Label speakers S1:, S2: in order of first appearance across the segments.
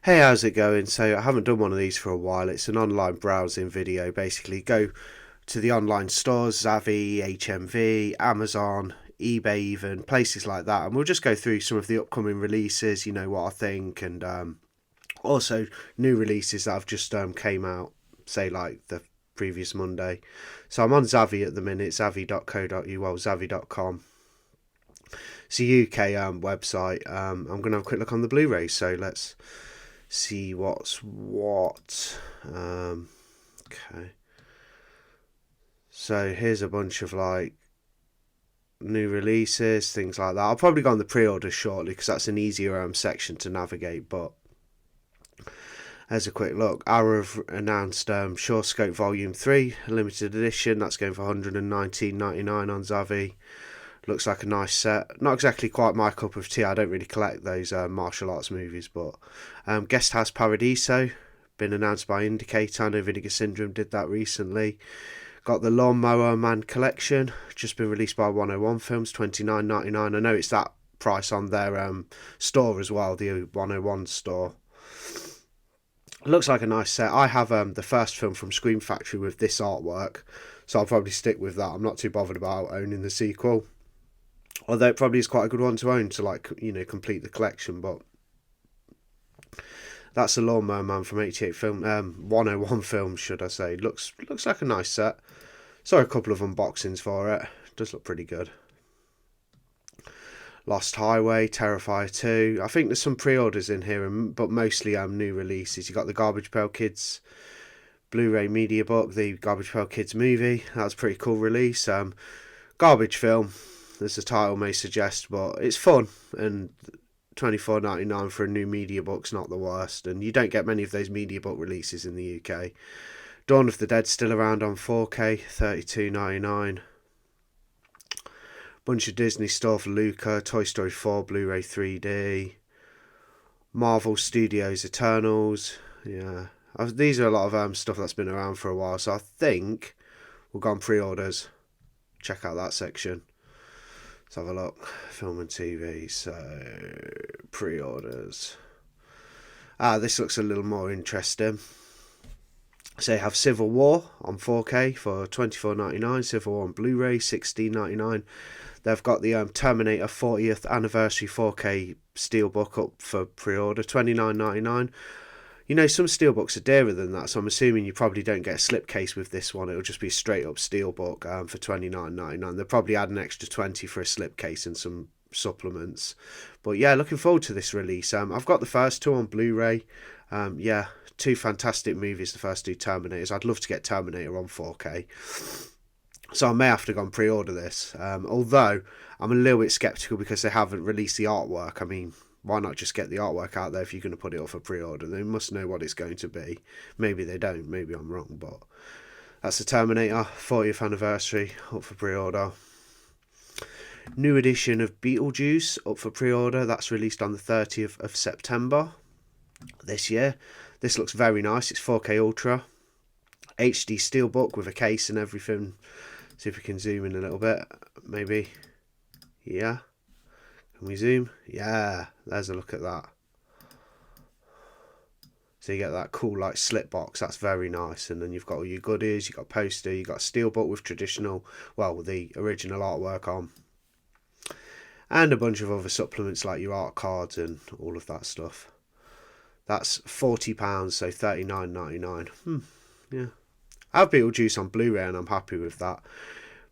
S1: Hey, how's it going? So I haven't done one of these for a while. It's an online browsing video. Basically, go to the online stores, Zavvi, HMV, Amazon, eBay, even places like that, and we'll just go through some of the upcoming releases. You know what I think, and also new releases that have just came out, say like the previous Monday. So I'm on Zavvi at the minute, zavvi.co.uk, well, zavvi.com. It's a UK website. I'm going to have a quick look on the Blu-ray. So let's see what's what. Okay. So here's a bunch of like new releases, things like that. I'll probably go on the pre-orders shortly because that's an easier section to navigate. But there's a quick look. Arrow have announced Sure Scope Volume 3, limited edition. That's going for £119.99 on Zavvi. Looks like a nice set. Not exactly quite my cup of tea. I don't really collect those martial arts movies, but Guest House Paradiso, been announced by Indicator. I know Vinegar Syndrome did that recently. Got the Lawnmower Man collection, just been released by 101 Films, $29.99. I know it's that price on their store as well, the 101 store. Looks like a nice set. I have the first film from Scream Factory with this artwork, so I'll probably stick with that. I'm not too bothered about owning the sequel. Although it probably is quite a good one to own to, like, you know, complete the collection. But that's the Lawnmower Man from 88 film, 101 Films, should I say. Looks like a nice set. Saw a couple of unboxings for it. Does look pretty good. Lost Highway, Terrifier 2. I think there's some pre-orders in here, but mostly new releases. You got the Garbage Pail Kids Blu-ray media book, the Garbage Pail Kids movie. That was a pretty cool release. Garbage film, as the title may suggest, but it's fun, and $24.99 for a new media book's not the worst, and you don't get many of those media book releases in the UK. Dawn of the Dead still around on 4K, $32.99. Bunch of Disney stuff, Luca, Toy Story 4, Blu-ray 3D, Marvel Studios Eternals. Yeah, these are a lot of stuff that's been around for a while, so I think we'll go on pre-orders. Check out that section. Let's have a look. Film and TV. So pre-orders. This looks a little more interesting. So you have Civil War on 4K for $24.99. Civil War on Blu-ray $16.99. They've got the Terminator 40th anniversary 4K steelbook up for pre-order $29.99. You know, some steelbooks are dearer than that, so I'm assuming you probably don't get a slipcase with this one. It'll just be a straight up steelbook for $29.99. They'll probably add an extra $20 for a slipcase and some supplements. But yeah, looking forward to this release. I've got the first two on Blu-ray. Yeah, two fantastic movies, the first two Terminators. I'd love to get Terminator on 4K. So I may have to go and pre-order this. Although I'm a little bit sceptical because they haven't released the artwork. I mean, why not just get the artwork out there if you're going to put it up for pre-order? They must know what it's going to be. Maybe they don't. Maybe I'm wrong. But that's the Terminator 40th anniversary up for pre-order. New edition of Beetlejuice up for pre-order. That's released on the 30th of September this year. This looks very nice. It's 4K Ultra. HD steelbook with a case and everything. See if we can zoom in a little bit. Maybe. Yeah. Can we zoom? Yeah. There's a look at that. So you get that cool like slip box. That's very nice. And then you've got all your goodies. You've got poster. You've got steelbook with traditional, well, the original artwork on. And a bunch of other supplements like your art cards and all of that stuff. That's £40, so $39.99. Yeah. I have Beetlejuice on Blu-ray and I'm happy with that.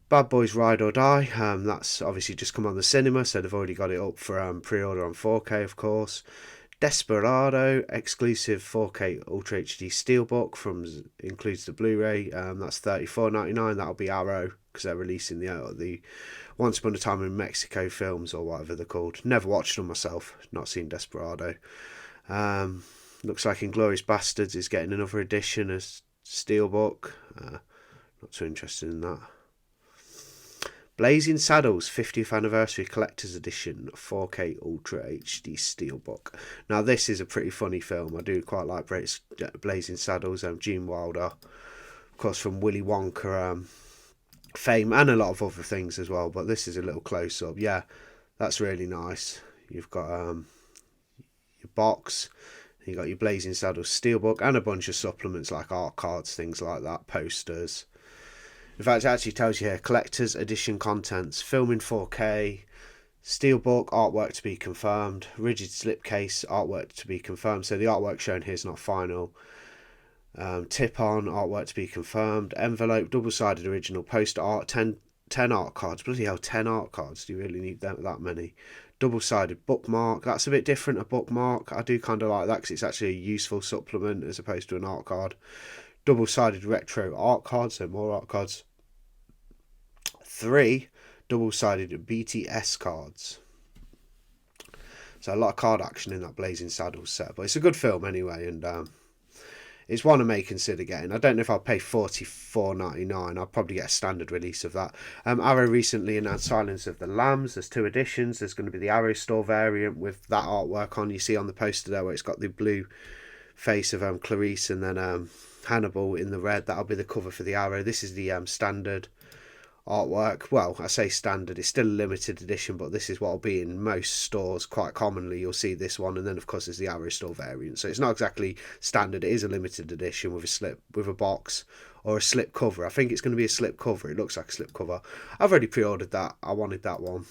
S1: Bad Boys Ride or Die, that's obviously just come on the cinema, so they've already got it up for pre-order on 4K, of course. Desperado, exclusive 4K Ultra HD Steelbook, includes the Blu-ray, that's $34.99. That'll be Arrow, because they're releasing the Once Upon a Time in Mexico films, or whatever they're called. Never watched them myself, not seen Desperado. Looks like Inglourious Bastards is getting another edition as Steelbook. Not too interested in that. Blazing Saddles 50th Anniversary Collector's Edition 4K Ultra HD Steelbook. Now this is a pretty funny film. I do quite like Blazing Saddles. Gene Wilder, of course, from Willy Wonka fame, and a lot of other things as well. But this is a little close up. Yeah, that's really nice. You've got your box. You got your Blazing Saddles steelbook and a bunch of supplements like art cards, things like that, posters. In fact, it actually tells you here, collector's edition contents, film in 4K, steelbook, artwork to be confirmed, rigid slipcase, artwork to be confirmed. So the artwork shown here is not final. Tip on, artwork to be confirmed, envelope, double-sided original, poster art, 10 art cards. Bloody hell, 10 art cards. Do you really need that many? Double-sided bookmark. That's a bit different, a bookmark. I do kind of like that because it's actually a useful supplement as opposed to an art card. Double-sided retro art cards, so more art cards. 3 double-sided BTS cards. So a lot of card action in that Blazing Saddles set. But it's a good film anyway, and it's one I may consider getting. I don't know if I'll pay $44.99. I'll probably get a standard release of that. Arrow recently announced Silence of the Lambs. There's 2 editions. There's going to be the Arrow store variant with that artwork on. You see on the poster there where it's got the blue face of Clarice and then Hannibal in the red. That'll be the cover for the Arrow. This is the standard artwork. Well, I say standard, it's still a limited edition, but this is what will be in most stores. Quite commonly you'll see this one, and then of course there's the Arrow store variant, so it's not exactly standard. It is a limited edition with a box or a slip cover. I think it's going to be a slip cover. It looks like a slip cover. I've already pre-ordered that. I wanted that one.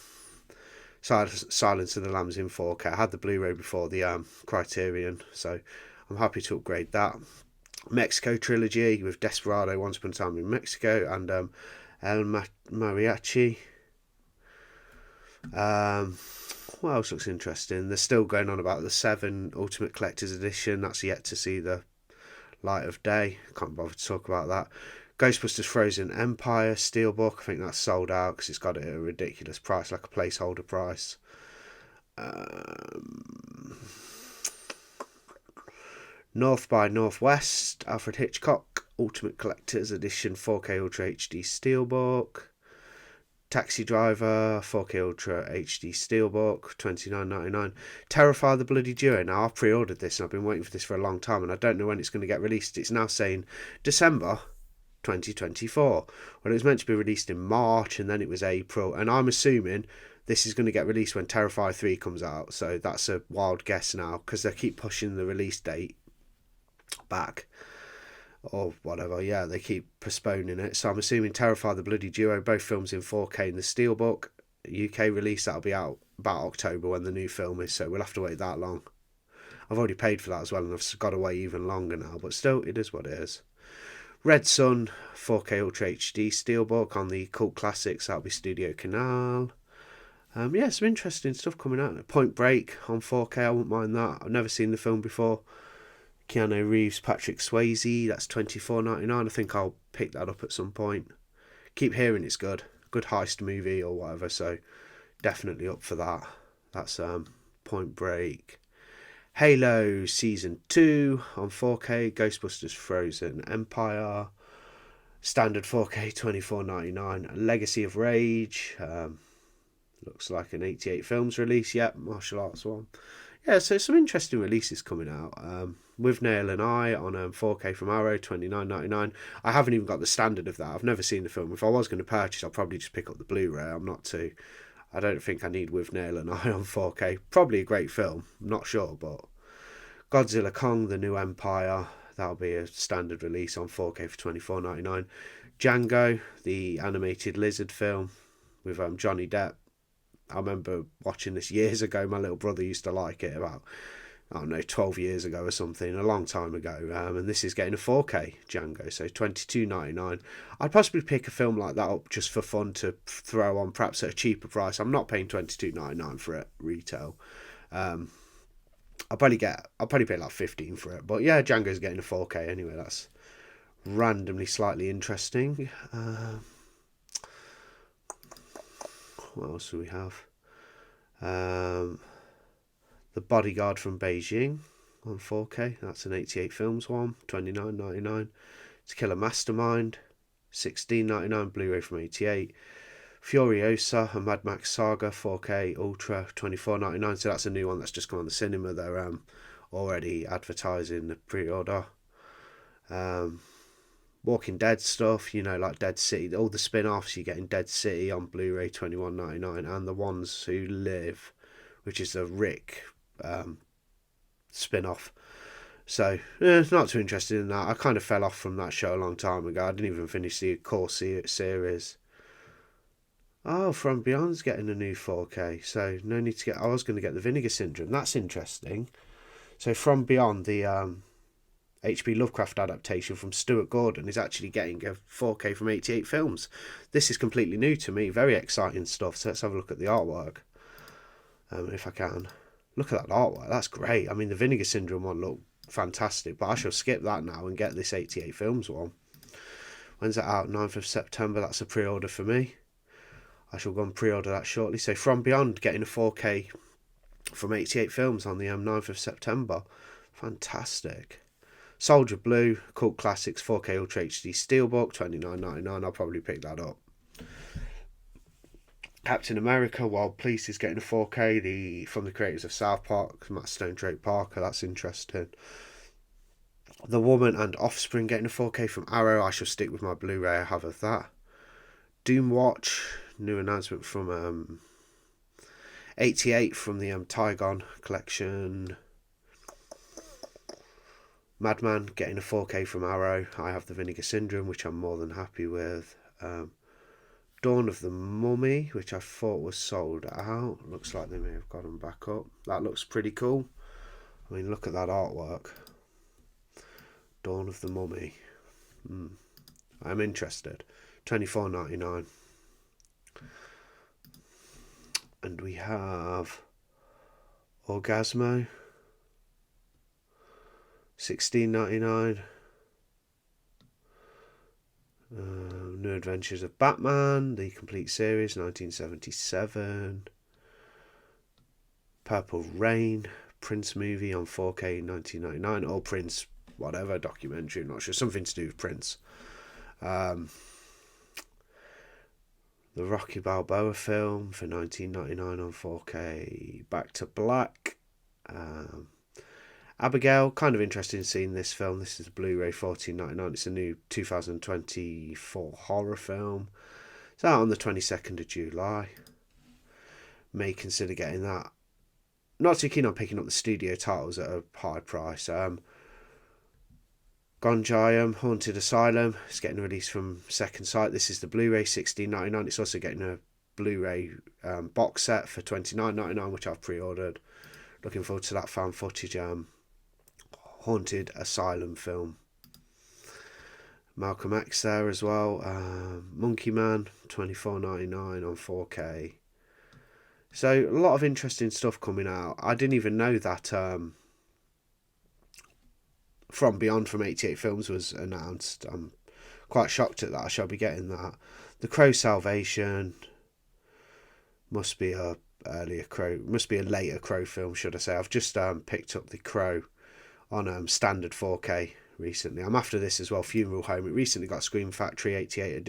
S1: Silence of the Lambs in 4K. I had the Blu-ray before the Criterion, so I'm happy to upgrade that. Mexico trilogy with Desperado, Once Upon a Time in Mexico, and El Mariachi. What else looks interesting? They're still going on about the 7 Ultimate Collector's Edition. That's yet to see the light of day. Can't bother to talk about that. Ghostbusters Frozen Empire Steelbook. I think that's sold out because it's got a ridiculous price, like a placeholder price. North by Northwest, Alfred Hitchcock, Ultimate Collector's Edition 4K Ultra HD Steelbook. Taxi Driver, 4K Ultra HD Steelbook, $29.99. Terrify the Bloody Duo. Now, I've pre-ordered this and I've been waiting for this for a long time and I don't know when it's going to get released. It's now saying December 2024. Well, it was meant to be released in March and then it was April, and I'm assuming this is going to get released when Terrifier 3 comes out. So that's a wild guess now because they keep pushing the release date back or whatever. Yeah, they keep postponing it, so I'm assuming Terrify the Bloody Duo, both films in 4K in the Steelbook. UK release, that'll be out about October when the new film is, so we'll have to wait that long. I've already paid for that as well and I've got to wait even longer now, but still, it is what it is. Red Sun 4K Ultra HD Steelbook on the Cult Classics, that'll be Studio Canal. Yeah, some interesting stuff coming out. Point Break on 4K, I wouldn't mind that. I've never seen the film before. Keanu Reeves, Patrick Swayze, that's $24.99. I think I'll pick that up at some point. Keep hearing it's good heist movie or whatever, so definitely up for that. That's Point Break. Halo Season 2 on 4K, Ghostbusters Frozen Empire, standard 4K, $24.99. Legacy of Rage, looks like an 88 Films release, yep, martial arts one. Yeah, so some interesting releases coming out. With Nail and I on 4K from Arrow, $29.99. I haven't even got the standard of that. I've never seen the film. If I was going to purchase, I'll probably just pick up the Blu-ray. I don't think I need With Nail and I on 4K. Probably a great film. I'm not sure, but Godzilla Kong, The New Empire, that'll be a standard release on 4K for $24.99. Django, the animated lizard film with Johnny Depp. I remember watching this years ago. My little brother used to like it about, I don't know, 12 years ago or something, a long time ago. And this is getting a 4K Django, so $22.99. I'd possibly pick a film like that up just for fun to throw on, perhaps at a cheaper price. I'm not paying $22.99 for it retail. I'll probably pay like 15 for it. But yeah, Django's getting a 4K anyway. That's randomly slightly interesting. What else do we have? The Bodyguard from Beijing on 4K. That's an 88 Films one, $29.99. To Kill a Mastermind, $16.99. Blu-ray from 88. Furiosa, a Mad Max Saga 4K Ultra, $24.99. So that's a new one that's just come on the cinema. They're already advertising the pre-order. Walking Dead stuff, like Dead City, all the spin-offs. You're getting Dead City on Blu-ray, $21.99, and The Ones Who Live, which is a Rick spin-off, So, not too interested in that. I kind of fell off from that show a long time ago. I didn't even finish the core series. Oh, From Beyond's getting a new 4K, so no need to get. I was going to get the Vinegar Syndrome. That's interesting. So, From Beyond, the H.P. Lovecraft adaptation from Stuart Gordon, is actually getting a 4K from 88 Films. This is completely new to me. Very exciting stuff. So, let's have a look at the artwork, if I can. Look at that artwork. That's great. I mean, the Vinegar Syndrome one looked fantastic, but I shall skip that now and get this 88 Films one. When's that out? 9th of September. That's a pre-order for me. I shall go and pre-order that shortly. So From Beyond getting a 4K from 88 Films on the 9th of September. Fantastic. Soldier Blue, Cult Classics 4K Ultra HD Steelbook, $29.99. I'll probably pick that up. Captain America, Wild Police is getting a 4K from the creators of South Park, Matt Stone, Drake Parker. That's interesting. The Woman and Offspring getting a 4K from Arrow. I shall stick with my Blu-ray I have of that. Doom Watch, new announcement from 88 from the Tygon collection. Madman getting a 4K from Arrow. I have the Vinegar Syndrome, which I'm more than happy with. Dawn of the Mummy, which I thought was sold out. Looks like they may have got them back up. That looks pretty cool. I mean, look at that artwork. Dawn of the Mummy. I'm interested. $24.99. And we have Orgasmo. $16.99. New Adventures of Batman, the complete series, 1977. Purple Rain, Prince movie on 4K, 1999. Or Prince, whatever, documentary, not sure. Something to do with Prince. The Rocky Balboa film for 1999 on 4K. Back to Black. Abigail, kind of interested in seeing this film. This is a Blu-ray, $14.99. It's a new 2024 horror film. It's out on the 22nd of July. May consider getting that. Not too keen on picking up the studio titles at a high price. Gonjiam, Haunted Asylum. It's getting released from Second Sight. This is the Blu-ray, $16.99. It's also getting a Blu-ray box set for $29.99, which I've pre-ordered. Looking forward to that found footage Haunted Asylum film. Malcolm X there as well. Monkey Man, $24.99 on 4K. So a lot of interesting stuff coming out. I didn't even know that From Beyond from 88 Films was announced. I'm quite shocked at that. I shall be getting that. The Crow Salvation must be a later Crow film, should I say. I've just picked up The Crow on standard 4K recently. I'm after this as well. Funeral Home. It recently got Scream Factory. 88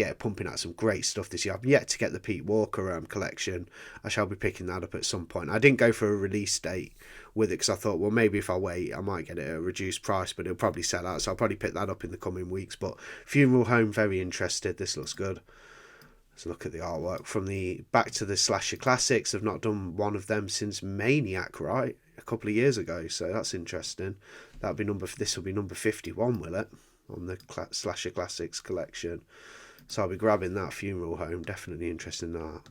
S1: are pumping out some great stuff this year. I've yet to get the Pete Walker collection. I shall be picking that up at some point. I didn't go for a release date with it because I thought, well, maybe if I wait I might get it at a reduced price, but it'll probably sell out, so I'll probably pick that up in the coming weeks. But Funeral Home, very interested. This looks good. Let's look at the artwork from the back to the slasher classics. I've not done one of them since Maniac, right? A couple of years ago, so that's interesting. This will be number 51, will it? On the slasher classics collection. So I'll be grabbing that. Funeral Home, definitely interested in that.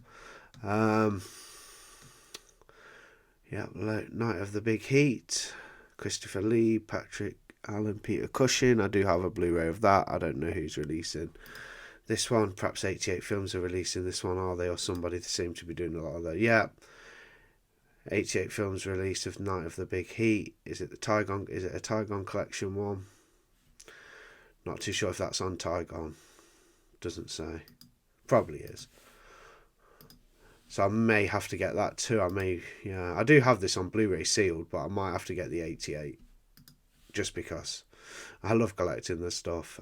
S1: Night of the Big Heat. Christopher Lee, Patrick Allen, Peter Cushing. I do have a Blu-ray of that. I don't know who's releasing this one. Perhaps 88 Films are releasing this one, are they? Or somebody seem to be doing a lot of that. Yeah. 88 Films release of Night of the Big Heat. Is it a Tygon collection one? Not too sure if that's on Tygon. Doesn't say. Probably is. So I may have to get that too. I do have this on Blu-ray sealed, but I might have to get the 88 just because I love collecting this stuff.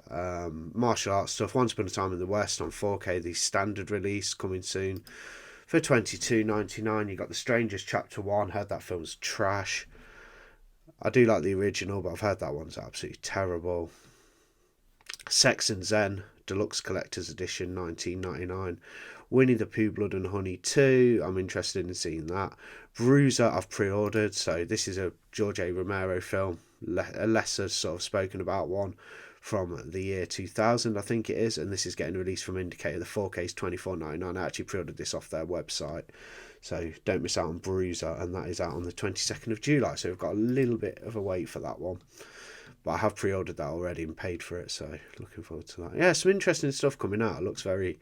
S1: Martial arts stuff. Once Upon a Time in the West on 4K, the standard release coming soon. For $22.99, you got The Strangers Chapter 1. Heard that film's trash. I do like the original, but I've heard that one's absolutely terrible. Sex and Zen Deluxe Collector's Edition, $19.99. Winnie the Pooh Blood and Honey 2. I'm interested in seeing that. Bruiser I've pre-ordered. So this is a George A. Romero film. a lesser sort of spoken about one from the year 2000, I think it is, and this is getting released from Indicator. The 4K is $24.99. I actually pre-ordered this off their website, so don't miss out on Bruiser, and that is out on the 22nd of July, so we've got a little bit of a wait for that one. But I have pre-ordered that already and paid for it, so looking forward to that. Yeah, some interesting stuff coming out. It looks very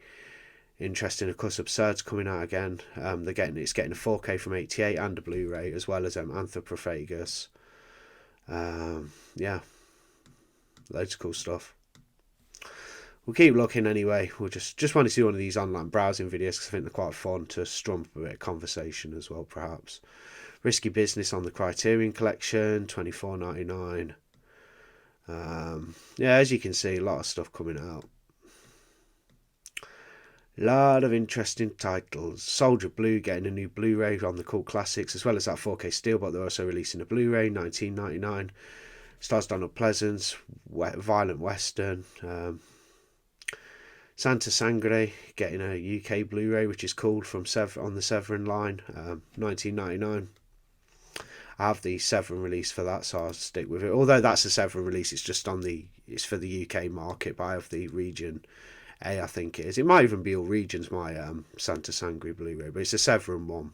S1: interesting. Of course, Absurd's coming out again. It's getting a 4K from 88 and a Blu-ray, as well as Anthropophagus. Yeah, loads of cool stuff. We'll keep looking anyway. We'll just want to see one of these online browsing videos because I think they're quite fun to strum up a bit of conversation as well, perhaps. Risky Business on the Criterion Collection, $24.99. Yeah, as you can see, a lot of stuff coming out. A lot of interesting titles. Soldier Blue getting a new Blu-ray on the Cult Classics, as well as that 4K Steelbook. They're also releasing a Blu-ray, $19.99. Stars Donald Pleasance, Violent Western. Santa Sangre getting a UK Blu-ray, which is called from on the Severin line, $19.99. I have the Severin release for that, so I'll stick with it. Although that's a Severin release, it's just it's for the UK market, but I have the region A, I think it is. It might even be all regions, my Santa Sangre Blu-ray, but it's a Severin one.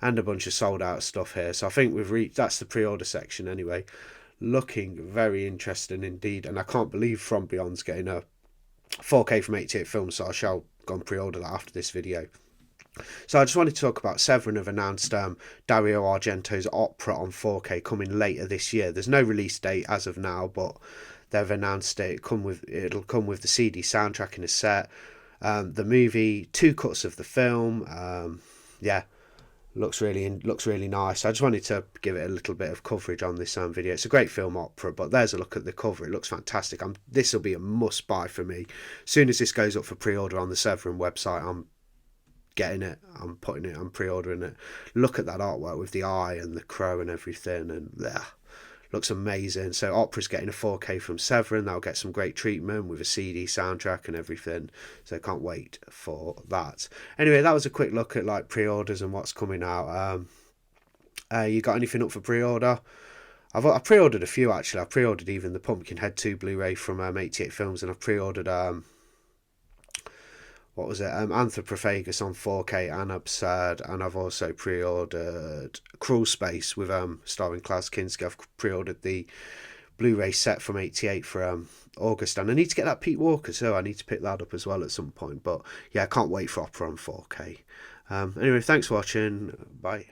S1: And a bunch of sold out stuff here. So I think that's the pre-order section anyway. Looking very interesting indeed. And I can't believe From Beyond's getting a 4K from 88 Films, so I shall go and pre-order that after this video. So I just wanted to talk about Severin have announced Dario Argento's opera on 4K coming later this year. There's no release date as of now, but they've announced it. It'll come with the CD soundtrack in a set. The movie, 2 cuts of the film. Yeah, looks really nice. I just wanted to give it a little bit of coverage on this video. It's a great film opera, but there's a look at the cover. It looks fantastic. This will be a must buy for me. As soon as this goes up for pre-order on the Severin website, I'm getting it. I'm pre-ordering it. Look at that artwork with the eye and the crow and everything, and looks amazing. So opera's getting a 4K from Severin. That'll get some great treatment with a CD soundtrack and everything, so I can't wait for that. Anyway, that was a quick look at like pre-orders and what's coming out. You got anything up for pre-order? I pre-ordered a few actually. I pre-ordered even the Pumpkinhead 2 Blu-ray from 88 Films, and I've pre-ordered what was it? Anthropophagus on 4K and Absurd, and I've also pre-ordered Crawl Space with starring Klaus Kinski. I've pre-ordered the Blu-ray set from 88 for August, and I need to get that Pete Walker, so I need to pick that up as well at some point. But yeah, I can't wait for opera on 4K. Anyway, thanks for watching. Bye.